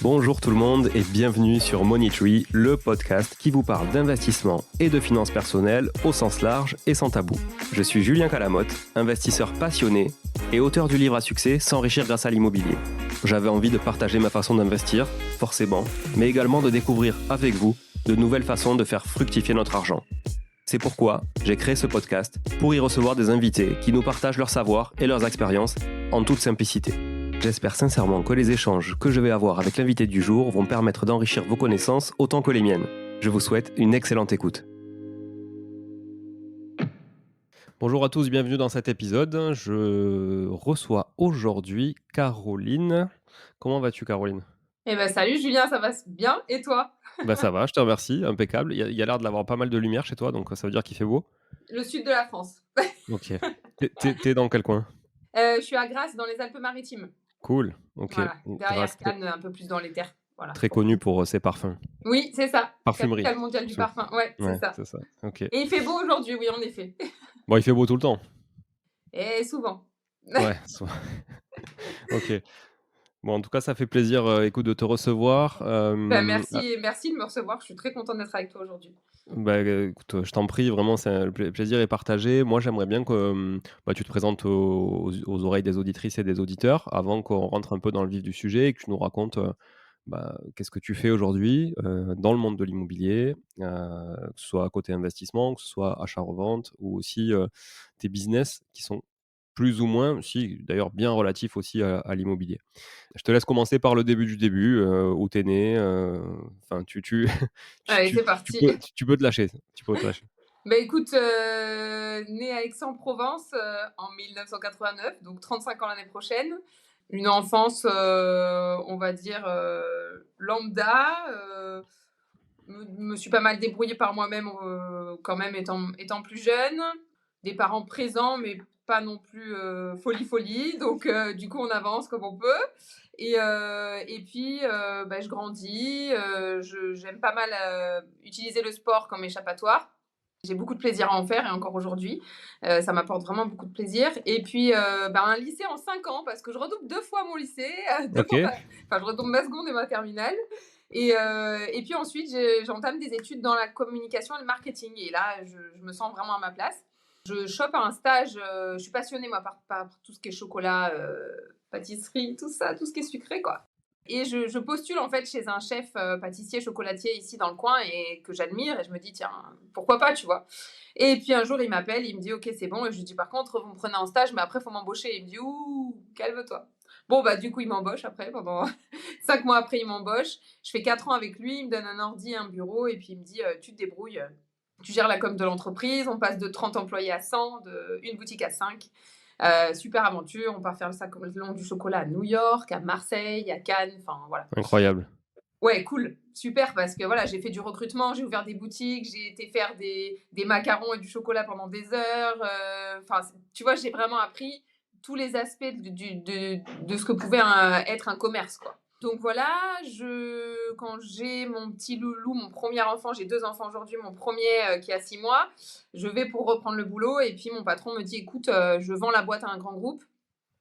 Bonjour tout le monde et bienvenue sur Money Tree, le podcast qui vous parle d'investissement et de finances personnelles au sens large et sans tabou. Je suis Julien Calamotte, investisseur passionné et auteur du livre à succès S'enrichir grâce à l'immobilier. J'avais envie de partager ma façon d'investir, forcément, mais également de découvrir avec vous de nouvelles façons de faire fructifier notre argent. C'est pourquoi j'ai créé ce podcast pour y recevoir des invités qui nous partagent leur savoir et leurs expériences en toute simplicité. J'espère sincèrement que les échanges que je vais avoir avec l'invité du jour vont permettre d'enrichir vos connaissances autant que les miennes. Je vous souhaite une excellente écoute. Bonjour à tous, bienvenue dans cet épisode. Je reçois aujourd'hui Caroline. Comment vas-tu, Caroline ? Salut Julien, ça va bien et toi? Ça va, je te remercie, impeccable. Il y a l'air de l'avoir pas mal de lumière chez toi, donc ça veut dire qu'il fait beau. Le sud de la France. Ok. T'es dans quel coin ? Je suis à Grasse dans les Alpes-Maritimes. Cool, ok. Voilà, derrière Grasse, Cannes, un peu plus dans les terres. Voilà. très connu pour ses parfums. Oui, c'est ça. Parfumerie. Capitale mondiale du parfum. Ouais, c'est ça. C'est ça, ok. Et il fait beau aujourd'hui, oui, en effet. Bon, il fait beau tout le temps. Et souvent. Ouais, ok. Bon, en tout cas, ça fait plaisir, écoute, de te recevoir. Merci de me recevoir. Je suis très contente d'être avec toi aujourd'hui. Écoute, je t'en prie, vraiment, le plaisir est partagé. Moi, j'aimerais bien que tu te présentes aux oreilles des auditrices et des auditeurs avant qu'on rentre un peu dans le vif du sujet et que tu nous racontes qu'est-ce que tu fais aujourd'hui dans le monde de l'immobilier, que ce soit côté investissement, que ce soit achat-revente ou aussi tes business qui sont plus ou moins, si d'ailleurs bien relatifs aussi à l'immobilier. Je te laisse commencer par le début du début, où tu es né, enfin tu Allez, c'est parti. tu peux te lâcher, tu peux te lâcher. Écoute, née à Aix-en-Provence en 1989, donc 35 ans l'année prochaine. Une enfance, on va dire, lambda. Me suis pas mal débrouillée par moi-même quand même étant plus jeune. Des parents présents, mais pas non plus folie. Donc, du coup, on avance comme on peut. Et puis, je grandis. J'aime pas mal utiliser le sport comme échappatoire. J'ai beaucoup de plaisir à en faire et encore aujourd'hui. Ça m'apporte vraiment beaucoup de plaisir. Et puis, un lycée en 5 ans parce que je redouble 2 fois mon lycée. Ok. Je redouble ma seconde et ma terminale. Et puis ensuite, j'entame des études dans la communication et le marketing. Et là, je me sens vraiment à ma place. Je chope un stage. Je suis passionnée, moi, par tout ce qui est chocolat, pâtisserie, tout ça, tout ce qui est sucré, quoi. Et je postule en fait chez un chef pâtissier chocolatier ici dans le coin et que j'admire et je me dis tiens pourquoi pas, tu vois. Et puis un jour il m'appelle, il me dit ok c'est bon, et je lui dis par contre vous me prenez en stage mais après faut m'embaucher. Il me dit ouh calme-toi. Bon du coup il m'embauche après pendant 5 mois après il m'embauche. Je fais 4 ans avec lui, il me donne un ordi, un bureau et puis il me dit tu te débrouilles, tu gères la com de l'entreprise, on passe de 30 employés à 100, de une boutique à 5. Super aventure, on part faire le salon du chocolat à New York, à Marseille, à Cannes, enfin voilà. Incroyable. Ouais, cool, super, parce que voilà, j'ai fait du recrutement, j'ai ouvert des boutiques, j'ai été faire des macarons et du chocolat pendant des heures. Tu vois, j'ai vraiment appris tous les aspects de ce que pouvait être un commerce, quoi. Donc voilà, quand j'ai mon petit loulou, mon premier enfant, j'ai 2 enfants aujourd'hui, mon premier qui a 6 mois, je vais pour reprendre le boulot et puis mon patron me dit écoute, je vends la boîte à un grand groupe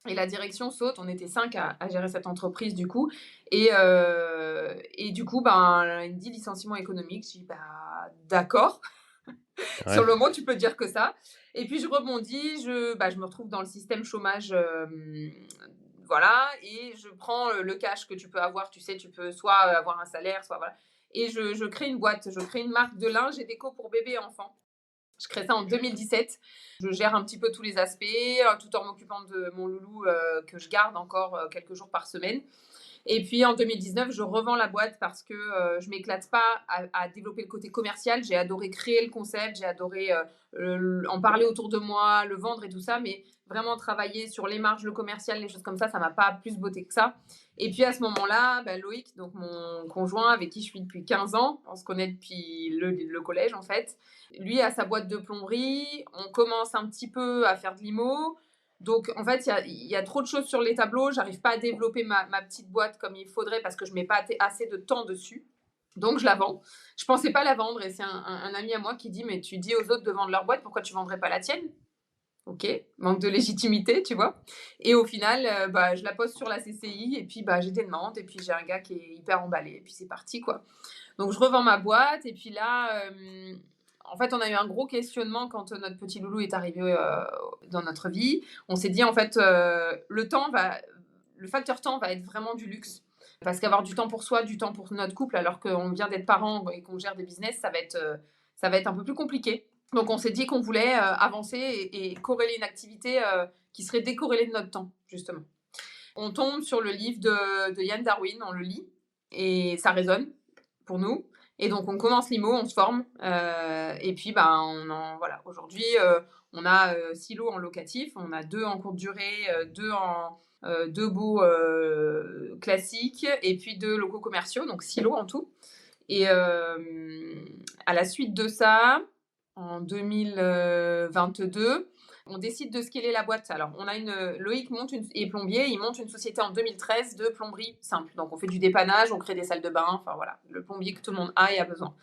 et la direction saute. On était 5 à gérer cette entreprise du coup et du coup, il me dit licenciement économique. Je dis d'accord. Ouais. Sur le moment, tu peux dire que ça. Et puis je rebondis, je me retrouve dans le système chômage. Voilà, et je prends le cash que tu peux avoir, tu sais, tu peux soit avoir un salaire, soit voilà. Et je crée une boîte, je crée une marque de linge et déco pour bébés et enfants. Je crée ça en 2017. Je gère un petit peu tous les aspects, tout en m'occupant de mon loulou que je garde encore quelques jours par semaine. Et puis en 2019, je revends la boîte parce que je m'éclate pas à développer le côté commercial. J'ai adoré créer le concept, j'ai adoré en parler autour de moi, le vendre et tout ça, mais vraiment travailler sur les marges, le commercial, les choses comme ça m'a pas plus beauté que ça. Et puis à ce moment-là, Loïc, donc mon conjoint avec qui je suis depuis 15 ans, on se connaît depuis le collège en fait, lui a sa boîte de plomberie, on commence un petit peu à faire de l'IMO. Donc, en fait, il y a trop de choses sur les tableaux. J'arrive pas à développer ma petite boîte comme il faudrait parce que je mets pas assez de temps dessus. Donc, je la vends. Je pensais pas la vendre et c'est un ami à moi qui dit mais tu dis aux autres de vendre leur boîte, pourquoi tu vendrais pas la tienne ? OK, manque de légitimité, tu vois? Et au final, bah, je la poste sur la CCI et puis, bah, j'ai des demandes et puis j'ai un gars qui est hyper emballé et puis c'est parti, quoi. Donc je revends ma boîte et puis là, en fait, on a eu un gros questionnement quand, notre petit loulou est arrivé, dans notre vie. On s'est dit en fait, le facteur temps va être vraiment du luxe. Parce qu'avoir du temps pour soi, du temps pour notre couple, alors qu'on vient d'être parents et qu'on gère des business, ça va être un peu plus compliqué. Donc on s'est dit qu'on voulait, avancer et corréler une activité, qui serait décorrélée de notre temps, justement. On tombe sur le livre de Yann Darwin, on le lit et ça résonne pour nous. Et donc on commence l'IMO, on se forme, et puis bah, voilà. Aujourd'hui, on a 6 lots en locatif, on a 2 en courte durée, 2 beaux classiques, et puis 2 locaux commerciaux, donc 6 lots en tout. Et à la suite de ça, en 2022, on décide de scaler la boîte. Alors, Loïc est plombier, il monte une société en 2013 de plomberie simple. Donc, on fait du dépannage, on crée des salles de bain, enfin voilà, le plombier que tout le monde a et a besoin.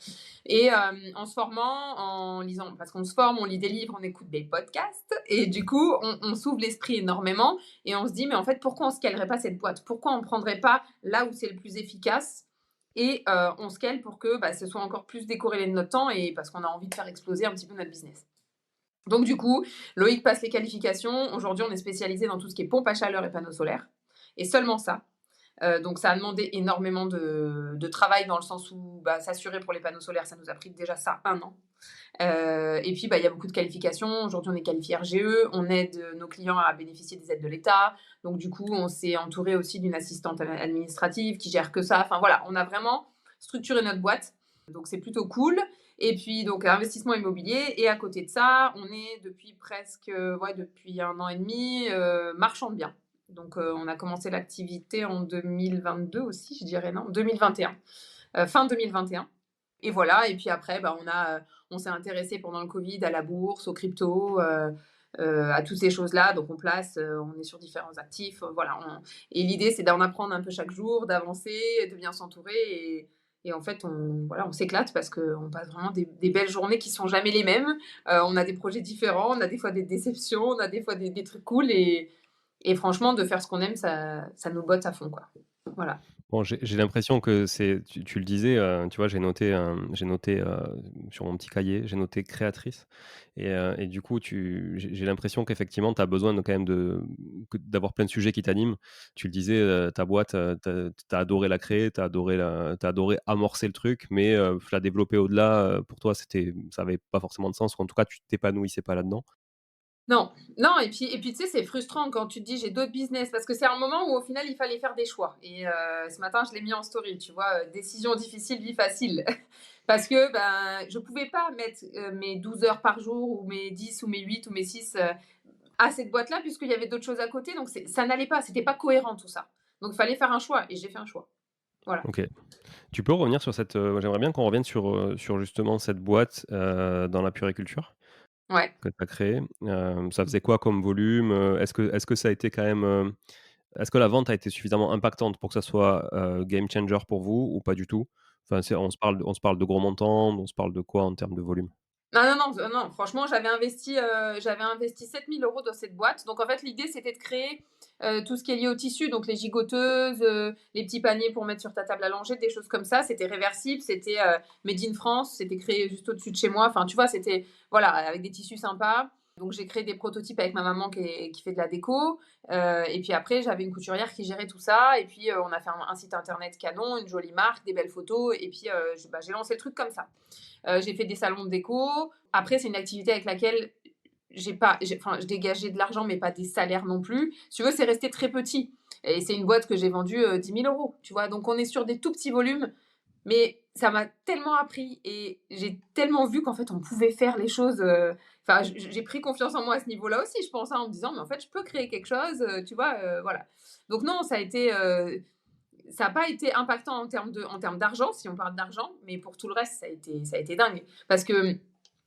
Et en se formant, en lisant, parce qu'on se forme, on lit des livres, on écoute des podcasts, et du coup, on s'ouvre l'esprit énormément, et on se dit, mais en fait, pourquoi on ne scalerait pas cette boîte? Pourquoi on ne prendrait pas là où c'est le plus efficace? Et on scale pour que ce soit encore plus décorrélé de notre temps et parce qu'on a envie de faire exploser un petit peu notre business. Donc du coup, Loïc passe les qualifications. Aujourd'hui, on est spécialisé dans tout ce qui est pompe à chaleur et panneaux solaires. Et seulement ça. Donc ça a demandé énormément de travail dans le sens où s'assurer pour les panneaux solaires, ça nous a pris déjà ça 1 an. Et puis, il y a beaucoup de qualifications. Aujourd'hui, on est qualifié RGE. On aide nos clients à bénéficier des aides de l'État. Donc, du coup, on s'est entouré aussi d'une assistante administrative qui gère que ça. Enfin, voilà, on a vraiment structuré notre boîte. Donc, c'est plutôt cool. Et puis, donc, investissement immobilier. Et à côté de ça, on est depuis depuis 1 an et demi, marchand de biens. Donc, on a commencé l'activité en 2022 aussi, je dirais, non, 2021. Fin 2021. Et voilà, et puis après, on s'est intéressé pendant le Covid à la bourse, aux cryptos, à toutes ces choses-là. Donc on est sur différents actifs, et l'idée, c'est d'en apprendre un peu chaque jour, d'avancer, de bien s'entourer et en fait, on s'éclate parce qu'on passe vraiment des belles journées qui sont jamais les mêmes. On a des projets différents, on a des fois des déceptions, on a des fois des trucs cool et franchement, de faire ce qu'on aime, ça nous botte à fond, quoi. Voilà. Bon, j'ai l'impression que tu le disais, tu vois, j'ai noté, sur mon petit cahier, j'ai noté créatrice et du coup, j'ai l'impression qu'effectivement, tu as besoin de quand même d'avoir plein de sujets qui t'animent. Tu le disais, ta boîte, tu as adoré la créer, tu as adoré amorcer le truc, mais la développer au-delà, pour toi, ça avait pas forcément de sens ou en tout cas, tu t'épanouissais pas là-dedans. Non, non et puis tu sais, c'est frustrant quand tu te dis: «J'ai d'autres business» parce que c'est un moment où au final il fallait faire des choix et ce matin je l'ai mis en story, tu vois? Décision difficile, vie facile. Parce que, je pouvais pas mettre, mes 12 heures par jour ou mes 10 ou mes 8 ou mes 6 à cette boîte-là puisqu'il y avait d'autres choses à côté donc ça n'allait pas, c'était pas cohérent tout ça. Donc il fallait faire un choix et j'ai fait un choix. Voilà. OK. Tu peux revenir sur j'aimerais bien qu'on revienne sur justement cette boîte, dans la puériculture? Ouais. Que tu as créé, ça faisait quoi comme volume? Est-ce que ça a été quand même, est-ce que la vente a été suffisamment impactante pour que ça soit, game changer pour vous ou pas du tout? Enfin, on se parle de gros montants, on se parle de quoi en termes de volume? Non, non, non, non, franchement, j'avais investi 7 000 € dans cette boîte. Donc, en fait, l'idée, c'était de créer tout ce qui est lié au tissu, donc les gigoteuses, les petits paniers pour mettre sur ta table à langer, des choses comme ça. C'était réversible, c'était made in France, c'était créé juste au-dessus de chez moi. Enfin, tu vois, c'était, voilà, avec des tissus sympas. Donc, j'ai créé des prototypes avec ma maman qui fait de la déco. Et puis après, j'avais une couturière qui gérait tout ça. Et puis, on a fait un site internet canon, une jolie marque, des belles photos. Et puis, j'ai lancé le truc comme ça. J'ai fait des salons de déco. Après, c'est une activité avec laquelle je dégageais de l'argent, mais pas des salaires non plus. Si tu veux, c'est resté très petit. Et c'est une boîte que j'ai vendue 10 000 €, tu vois. Donc, on est sur des tout petits volumes, mais ça m'a tellement appris et j'ai tellement vu qu'en fait, on pouvait faire les choses. Enfin, j'ai pris confiance en moi à ce niveau-là aussi, je pense, hein, en me disant, mais en fait, je peux créer quelque chose, tu vois, voilà. Donc, non, ça n'a pas été impactant en termes d'argent, si on parle d'argent, mais pour tout le reste, ça a été dingue. Parce que,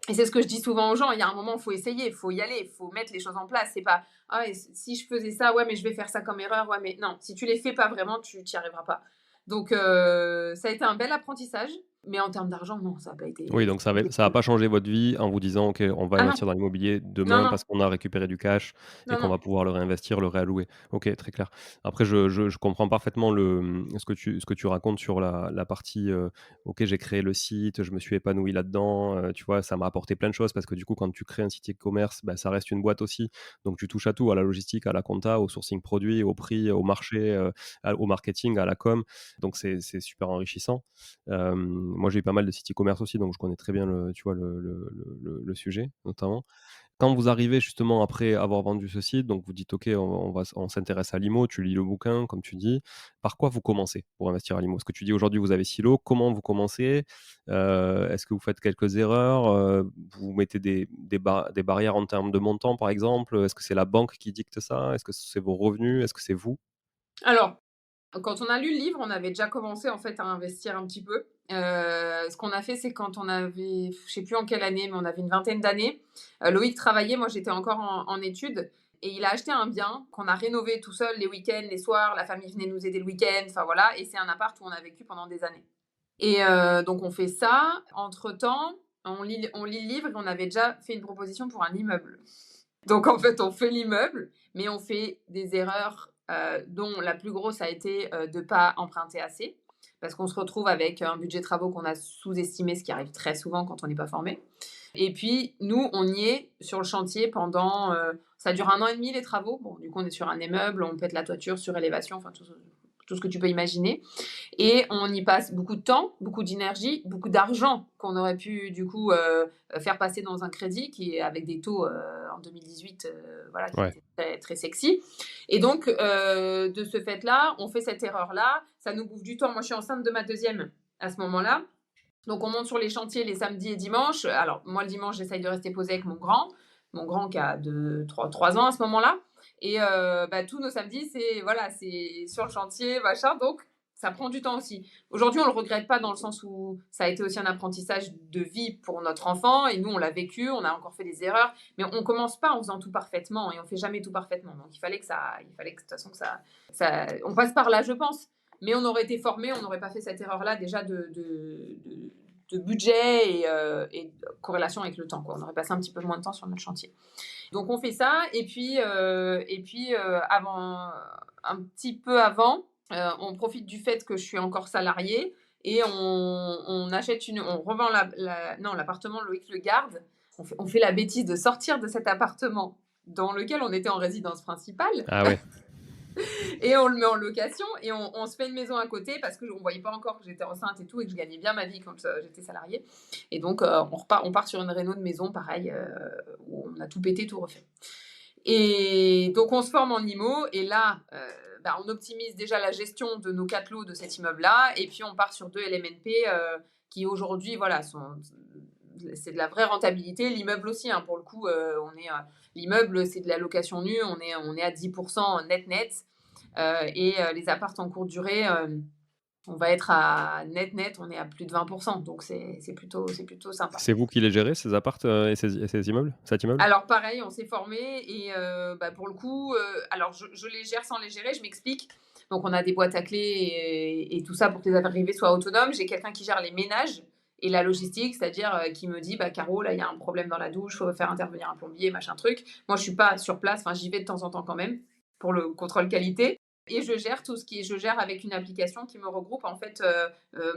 et c'est ce que je dis souvent aux gens, il y a un moment, il faut essayer, il faut y aller, il faut mettre les choses en place. C'est pas, ah, et si je faisais ça, ouais, mais je vais faire ça comme erreur, ouais, mais non, si tu les fais pas vraiment, tu n'y arriveras pas. Donc, ça a été un bel apprentissage. Mais en termes d'argent, non, ça n'a pas Oui, été donc ça a pas changé votre vie en vous disant: «OK, on va ah non, investir dans l'immobilier non, demain non, parce qu'on a récupéré du cash et non, qu'on non. va pouvoir le réinvestir, le réallouer». OK, très clair. Après je comprends parfaitement ce que tu racontes sur la partie, OK, j'ai créé le site, je me suis épanoui là-dedans, tu vois? Ça m'a apporté plein de choses parce que du coup, quand tu crées un site e-commerce, bah, ça reste une boîte aussi. Donc tu touches à tout, à la logistique, à la compta, au sourcing produit, au prix, au marché, au marketing, à la com. Donc c'est super enrichissant. Moi, j'ai eu pas mal de sites e-commerce aussi, donc je connais très bien tu vois, le sujet, notamment. Quand vous arrivez justement après avoir vendu ce site, donc vous dites: «OK, on s'intéresse à l'IMO», tu lis le bouquin, comme tu dis. Par quoi vous commencez pour investir à l'IMO? Parce que tu dis aujourd'hui vous avez Silo, comment vous commencez? Est-ce que vous faites quelques erreurs? Vous mettez des barrières en termes de montant, par exemple? Est-ce que c'est la banque qui dicte ça? Est-ce que c'est vos revenus? Est-ce que c'est vous? Alors, quand on a lu le livre, on avait déjà commencé en fait à investir un petit peu. Ce qu'on a fait, c'est quand on avait, je sais plus en quelle année, mais on avait une vingtaine d'années. Loïc travaillait, moi j'étais encore en études, et il a acheté un bien qu'on a rénové tout seul les week-ends, les soirs. La famille venait nous aider le week-end, enfin voilà. Et c'est un appart où on a vécu pendant des années. Et donc on fait ça. Entre temps, on lit le livre et on avait déjà fait une proposition pour un immeuble. Donc en fait, on fait l'immeuble, mais on fait des erreurs, dont la plus grosse a été, de ne pas emprunter assez. Parce qu'on se retrouve avec un budget travaux qu'on a sous-estimé, ce qui arrive très souvent quand on n'est pas formé. Et puis nous, on y est sur le chantier pendant, ça dure 1 an et demi les travaux. Bon, du coup, on est sur un immeuble, on pète la toiture, surélévation, enfin tout ce que tu peux imaginer. Et on y passe beaucoup de temps, beaucoup d'énergie, beaucoup d'argent qu'on aurait pu du coup faire passer dans un crédit qui est avec des taux en 2018, voilà, qui Ouais. étaient très, très sexy. Et donc, de ce fait-là, on fait cette erreur-là. Ça nous bouffe du temps. Moi, je suis enceinte de ma deuxième à ce moment-là. Donc, on monte sur les chantiers les samedis et dimanches. Alors, moi, le dimanche, j'essaye de rester posée avec mon grand qui a 3 ans à ce moment-là. Et tous nos samedis, c'est voilà, c'est sur le chantier, machin. Donc, ça prend du temps aussi. Aujourd'hui, on le regrette pas dans le sens où ça a été aussi un apprentissage de vie pour notre enfant. Et nous, on l'a vécu, on a encore fait des erreurs. Mais on commence pas en faisant tout parfaitement et on fait jamais tout parfaitement. Donc, il fallait que de toute façon, on passe par là, je pense. Mais on aurait été formé, on n'aurait pas fait cette erreur-là déjà de budget et de corrélation avec le temps, quoi. On aurait passé un petit peu moins de temps sur notre chantier. Donc on fait ça et puis, avant, un petit peu avant, on profite du fait que je suis encore salariée et on revend non, l'appartement, Loïc le garde. On fait la bêtise de sortir de cet appartement dans lequel on était en résidence principale Ah ouais. et on le met en location et on se fait une maison à côté parce qu'on ne voyait pas encore que j'étais enceinte et tout et que je gagnais bien ma vie quand j'étais salariée. Et donc, on part sur une réno de maison, pareil, où on a tout pété, tout refait. Et donc, on se forme en IMO et là, on optimise déjà la gestion de nos 4 lots de cet immeuble-là et puis on part sur 2 LMNP qui aujourd'hui, voilà, c'est de la vraie rentabilité. L'immeuble aussi, hein, pour le coup, l'immeuble, c'est de la location nue, on est à 10% net. Et les apparts en courte durée, on va être à net, on est à plus de 20%. Donc c'est plutôt sympa. C'est vous qui les gérez, ces apparts, et ces immeubles? Cet immeuble? Alors pareil, on s'est formé et pour le coup, alors je les gère sans les gérer, je m'explique. Donc on a des boîtes à clés et tout ça pour que les arrivées soient autonomes. J'ai quelqu'un qui gère les ménages et la logistique, c'est-à-dire qui me dit: Caro, là, il y a un problème dans la douche, faut faire intervenir un plombier, machin truc. Moi, je suis pas sur place, enfin, j'y vais de temps en temps quand même pour le contrôle qualité. Et je gère je gère avec une application qui me regroupe en fait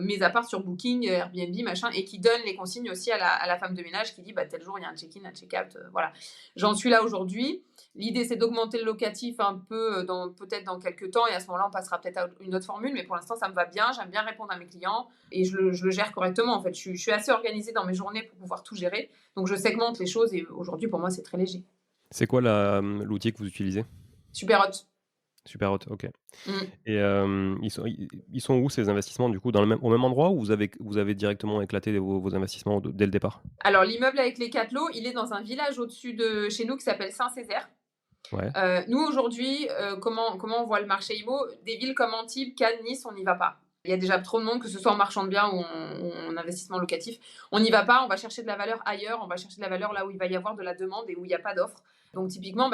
mes apparts sur Booking, Airbnb, machin, et qui donne les consignes aussi à la femme de ménage qui dit tel jour il y a un check-in, un check-out, voilà. J'en suis là aujourd'hui. L'idée c'est d'augmenter le locatif un peu peut-être dans quelques temps et à ce moment-là on passera peut-être à une autre formule, mais pour l'instant ça me va bien, j'aime bien répondre à mes clients et je le gère correctement en fait. Je suis assez organisée dans mes journées pour pouvoir tout gérer, donc je segmente les choses et aujourd'hui pour moi c'est très léger. C'est quoi l'outil que vous utilisez? Super hot. Superhot, OK. Mm. Et ils sont où ces investissements du coup? Au même endroit ou vous avez directement éclaté vos investissements dès le départ? Alors l'immeuble avec les 4 lots, il est dans un village au-dessus de chez nous qui s'appelle Saint-Césaire. Ouais. Nous aujourd'hui, comment on voit le marché IMO? Des villes comme Antibes, Cannes, Nice, on n'y va pas. Il y a déjà trop de monde, que ce soit en marchand de biens ou en investissement locatif. On n'y va pas, on va chercher de la valeur ailleurs, on va chercher de la valeur là où il va y avoir de la demande et où il n'y a pas d'offre. Donc typiquement,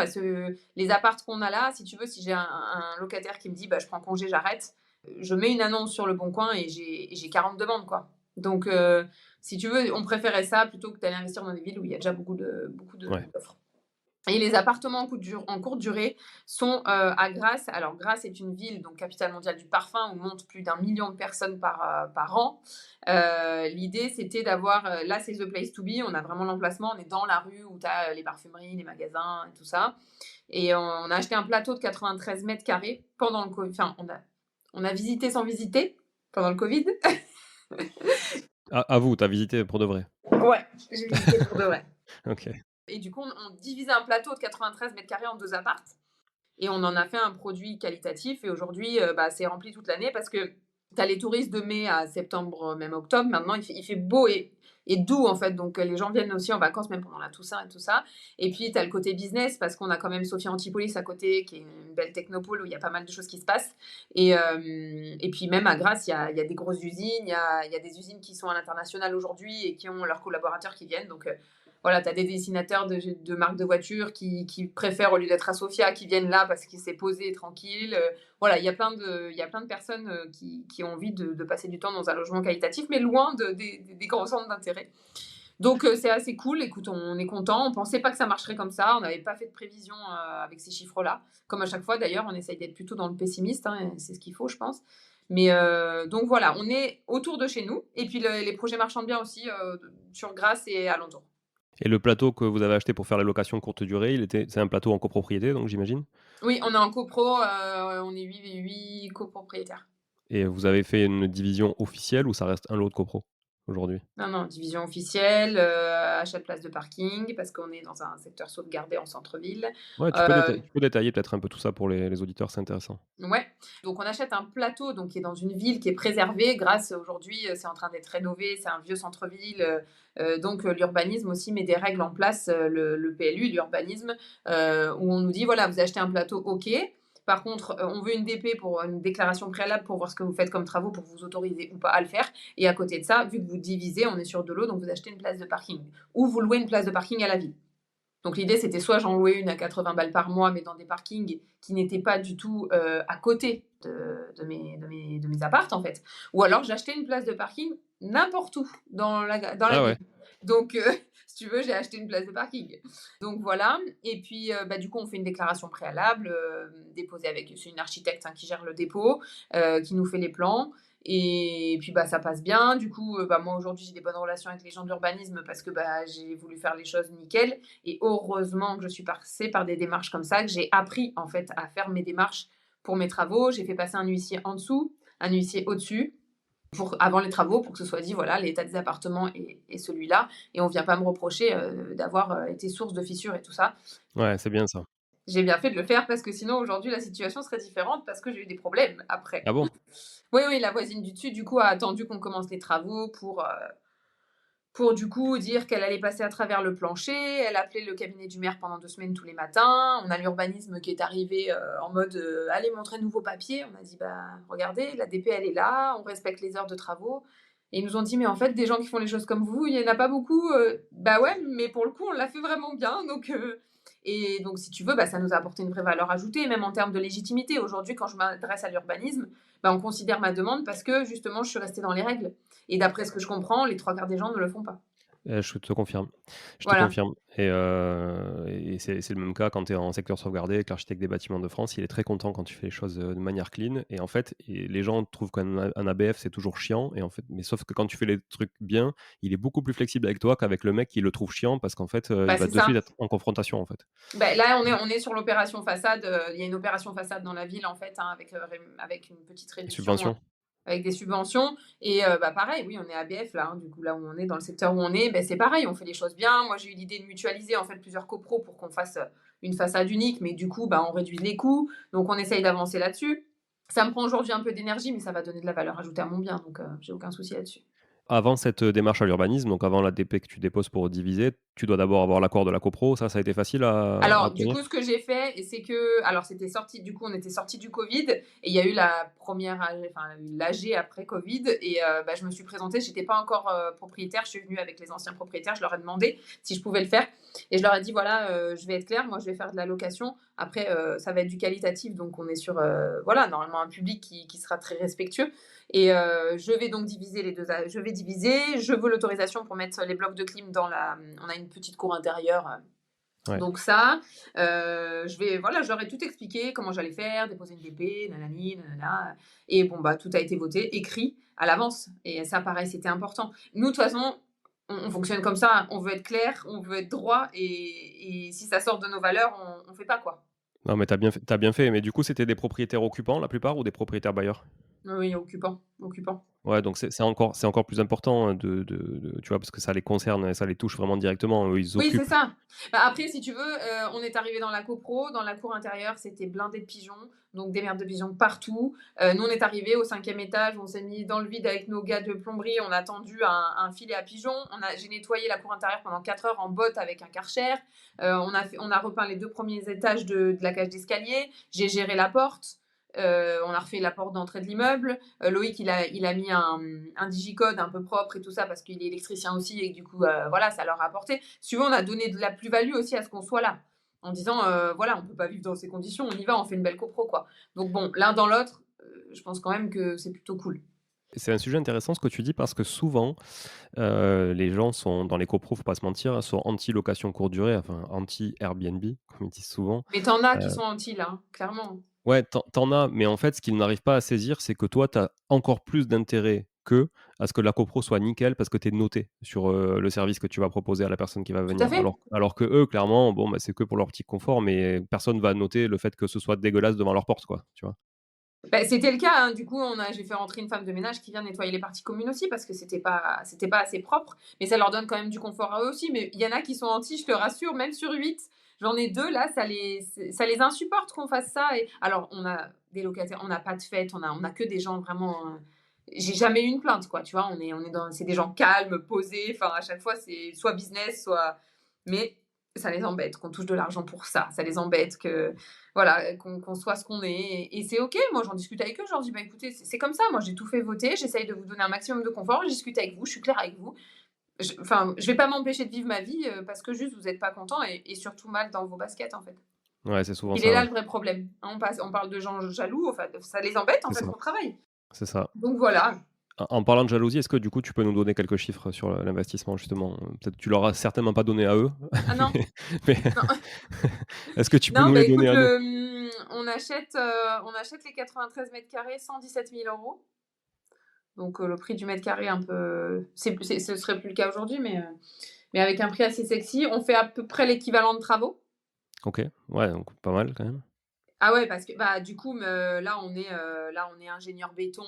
les apparts qu'on a là, si tu veux, si j'ai un locataire qui me dit je prends congé, j'arrête, je mets une annonce sur le Bon Coin et j'ai 40 demandes, quoi. Donc, si tu veux, on préférait ça plutôt que d'aller investir dans des villes où il y a déjà beaucoup Ouais. d'offres. Et les appartements en courte durée sont à Grasse. Alors, Grasse est une ville, donc capitale mondiale du parfum, où montent plus d'1 million de personnes par an. L'idée, c'était d'avoir. Là, c'est the place to be. On a vraiment l'emplacement. On est dans la rue où tu as les parfumeries, les magasins et tout ça. Et on a acheté un plateau de 93 mètres carrés pendant le Covid. Enfin, on a visité sans visiter pendant le Covid. À vous, tu as visité pour de vrai? Ouais, j'ai visité pour de vrai. OK. Et du coup, on divisait un plateau de 93 mètres carrés en 2 apparts. Et on en a fait un produit qualitatif. Et aujourd'hui, c'est rempli toute l'année parce que tu as les touristes de mai à septembre, même octobre. Maintenant, il fait beau et doux, en fait. Donc, les gens viennent aussi en vacances, même pendant la Toussaint et tout ça. Et puis, tu as le côté business parce qu'on a quand même Sophia Antipolis à côté, qui est une belle technopole où il y a pas mal de choses qui se passent. Et puis, même à Grasse, il y a des grosses usines. Il y a des usines qui sont à l'international aujourd'hui et qui ont leurs collaborateurs qui viennent. Donc, voilà, tu as des dessinateurs de marques de voitures qui préfèrent, au lieu d'être à Sofia, qui viennent là parce que c'est posé et tranquille. Voilà, il y a plein de personnes qui ont envie de passer du temps dans un logement qualitatif, mais loin des grands centres d'intérêt. Donc, c'est assez cool. Écoute, on est content. On pensait pas que ça marcherait comme ça. On n'avait pas fait de prévision avec ces chiffres-là. Comme à chaque fois, d'ailleurs, on essaye d'être plutôt dans le pessimiste. Hein, c'est ce qu'il faut, je pense. Mais donc voilà, on est autour de chez nous. Et puis les projets marchand bien aussi sur Grasse et alentour. Et le plateau que vous avez acheté pour faire la location courte durée, c'est un plateau en copropriété, donc j'imagine? Oui, on est en copro, on est 8 copropriétaires. Et vous avez fait une division officielle ou ça reste un lot de copro aujourd'hui? Non, non, division officielle, achat de place de parking parce qu'on est dans un secteur sauvegardé en centre-ville. Ouais, Heu, tu peux détailler peut-être un peu tout ça pour les auditeurs, c'est intéressant. ouais, donc on achète un plateau donc qui est dans une ville qui est préservée grâce aujourd'hui, c'est en train d'être rénové, c'est un vieux centre-ville, donc l'urbanisme aussi met des règles en place, le PLU, l'urbanisme, où on nous dit: «Voilà, vous achetez un plateau, OK. Par contre, on veut une DP pour une déclaration préalable pour voir ce que vous faites comme travaux pour vous autoriser ou pas à le faire et à côté de ça, vu que vous divisez, on est sur de l'eau, donc vous achetez une place de parking ou vous louez une place de parking à la ville». Donc l'idée, c'était soit j'en louais une à 80 balles par mois, mais dans des parkings qui n'étaient pas du tout à côté de mes appartes, en fait. Ou alors j'achetais une place de parking n'importe où dans la Ah ville. ouais. Donc, si tu veux, j'ai acheté une place de parking. Donc voilà. Et puis, du coup, on fait une déclaration préalable, déposée avec c'est une architecte qui gère le dépôt, qui nous fait les plans. Et puis ça passe bien. Du coup, moi aujourd'hui j'ai des bonnes relations avec les gens de l'urbanisme parce que j'ai voulu faire les choses nickel. Et heureusement que je suis passée par des démarches comme ça, que j'ai appris en fait à faire mes démarches pour mes travaux. J'ai fait passer un huissier en dessous, un huissier au-dessus, avant les travaux, pour que ce soit dit, voilà, l'état des appartements est celui-là. Et on ne vient pas me reprocher d'avoir été source de fissures et tout ça. Ouais, c'est bien ça. J'ai bien fait de le faire parce que sinon aujourd'hui la situation serait différente parce que j'ai eu des problèmes après. Ah bon? Oui, oui, la voisine du dessus, du coup, a attendu qu'on commence les travaux pour du coup dire qu'elle allait passer à travers le plancher. Elle a appelé le cabinet du maire pendant 2 semaines tous les matins. On a l'urbanisme qui est arrivé en mode allez montrer de nouveaux papiers. On a dit regardez, la DP elle est là, on respecte les heures de travaux. Et ils nous ont dit mais en fait des gens qui font les choses comme vous, il y en a pas beaucoup. Bah ouais, mais pour le coup on l'a fait vraiment bien. Et donc si tu veux, ça nous a apporté une vraie valeur ajoutée, même en termes de légitimité. Aujourd'hui quand je m'adresse à l'urbanisme, on considère ma demande parce que justement je suis restée dans les règles. Et d'après ce que je comprends, les 3 quarts des gens ne le font pas. Je te confirme. Je te Voilà. confirme et c'est le même cas quand tu es en secteur sauvegardé avec l'architecte des bâtiments de France. Il est très content quand tu fais les choses, de manière clean et en fait les gens trouvent qu'un ABF, c'est toujours chiant et en fait mais sauf que quand tu fais les trucs bien, il est beaucoup plus flexible avec toi qu'avec le mec qui le trouve chiant parce qu'en fait, il va C'est de suite ça. être en confrontation, en fait. Là, on est sur l'opération façade. Il y a une opération façade dans la ville, en fait, avec une petite réduction, Subvention? avec des subventions. Et pareil, oui, on est ABF, là, du coup, là où on est, dans le secteur où on est, c'est pareil, on fait les choses bien. Moi, j'ai eu l'idée de mutualiser, en fait, plusieurs copros pour qu'on fasse une façade unique, mais du coup, on réduit les coûts. Donc, on essaye d'avancer là-dessus. Ça me prend aujourd'hui un peu d'énergie, mais ça va donner de la valeur ajoutée à mon bien, donc j'ai aucun souci là-dessus. Avant cette, démarche à l'urbanisme, donc avant la DP que tu déposes pour diviser, tu dois d'abord avoir l'accord de la copro. Ça a été facile à Alors, du obtenir? coup, ce que j'ai fait, c'est que, alors, c'était sorti, du coup, on était sorti du Covid, et il y a eu la première, enfin, l'AG après Covid, et je me suis présentée. J'étais pas encore propriétaire. Je suis venue avec les anciens propriétaires. Je leur ai demandé si je pouvais le faire, et je leur ai dit voilà, je vais être claire, moi, je vais faire de la location Après, ça va être du qualitatif, donc on est sur, voilà, normalement un public qui sera très respectueux et je vais donc diviser les 2 a je vais diviser, je veux l'autorisation pour mettre les blocs de clim dans on a une petite cour intérieure, Ouais. donc ça, je vais voilà, je leur ai tout expliqué, comment j'allais faire, déposer une DP, nanani, nanana et bon, bah, tout a été voté, écrit à l'avance et ça, pareil, c'était important. Nous, de toute façon, on fonctionne comme ça, on veut être clair, on veut être droit et si ça sort de nos valeurs, on fait pas, quoi. Non, mais tu bien fait. Mais du coup, c'était des propriétaires occupants, la plupart, ou des propriétaires bailleurs? Oui, occupant, occupant. Ouais, donc c'est encore plus important, hein, tu vois? Parce que ça les concerne, ça les touche vraiment directement. Eux, ils Oui, c'est occupent. ça. Bah, après, si tu veux, on est arrivé dans la copro, dans la cour intérieure, c'était blindé de pigeons, donc des merdes de pigeons partout. Nous, on est arrivé au 5e étage, on s'est mis dans le vide avec nos gars de plomberie, on a tendu un filet à pigeons. J'ai nettoyé la cour intérieure pendant 4 heures en botte avec un Karcher. On a repeint les 2 premiers étages de la cage d'escalier. J'ai géré la porte. On a refait la porte d'entrée de l'immeuble. Loïc, il a mis un digicode un peu propre et tout ça parce qu'il est électricien aussi et que du coup, voilà, ça leur a apporté. Si tu veux, on a donné de la plus-value aussi à ce qu'on soit là. En disant, voilà, on peut pas vivre dans ces conditions, on y va, on fait une belle copro, quoi. Donc bon, l'un dans l'autre, je pense quand même que c'est plutôt cool. C'est un sujet intéressant ce que tu dis parce que souvent, les gens sont dans les copros, faut pas se mentir, sont anti-location courte durée, enfin anti-Airbnb, comme ils disent souvent. Mais t'en as Heu, qui sont anti là, hein, clairement. ouais, tu en as, mais en fait, ce qu'ils n'arrivent pas à saisir, c'est que toi, tu as encore plus d'intérêt qu'eux à ce que la copro soit nickel parce que tu es noté sur, le service que tu vas proposer à la personne qui va Tout à venir. fait. Alors que eux, clairement, bon, bah, c'est que pour leur petit confort, mais personne va noter le fait que ce soit dégueulasse devant leur porte, quoi, tu vois? Bah, c'était le cas, hein. Du coup, j'ai fait rentrer une femme de ménage qui vient nettoyer les parties communes aussi parce que c'était pas assez propre. Mais ça leur donne quand même du confort à eux aussi. Mais il y en a qui sont anti, je te rassure, même sur 8. J'en ai 2 là, ça les insupporte qu'on fasse ça. Et alors, on a des locataires, on n'a pas de fête, on a que des gens vraiment. J'ai jamais eu une plainte, quoi. Tu vois, c'est des gens calmes, posés. Enfin, à chaque fois, c'est soit business, soit. Mais ça les embête qu'on touche de l'argent pour ça. Ça les embête que voilà, qu'on soit ce qu'on est et c'est OK. Moi, j'en discute avec eux, je leur dis: «Bah, écoutez, c'est comme ça, moi j'ai tout fait voter, j'essaye de vous donner un maximum de confort, je discute avec vous, je suis claire avec vous. Je vais pas m'empêcher de vivre ma vie, parce que juste vous êtes pas content et surtout mal dans vos baskets, en fait». Ouais, c'est souvent Il est ça, là ouais. le vrai problème, hein. On parle de gens jaloux, enfin, ça les embête, en C'est fait, ça, mon travail. c'est ça. Donc voilà. En parlant de jalousie, est-ce que du coup, tu peux nous donner quelques chiffres sur l'investissement justement? Peut-être tu leur as certainement pas donné à eux, Ah non, mais mais non, est-ce que tu peux non, nous bah, les donner écoute, à nous? on achète les 93 mètres carrés, 117 000 €. Donc le prix du mètre carré un peu ce serait plus le cas aujourd'hui, mais avec un prix assez sexy. On fait à peu près l'équivalent de travaux. OK, ouais, donc pas mal quand même. Ah ouais, parce que, bah, du coup, là, on est ingénieur béton,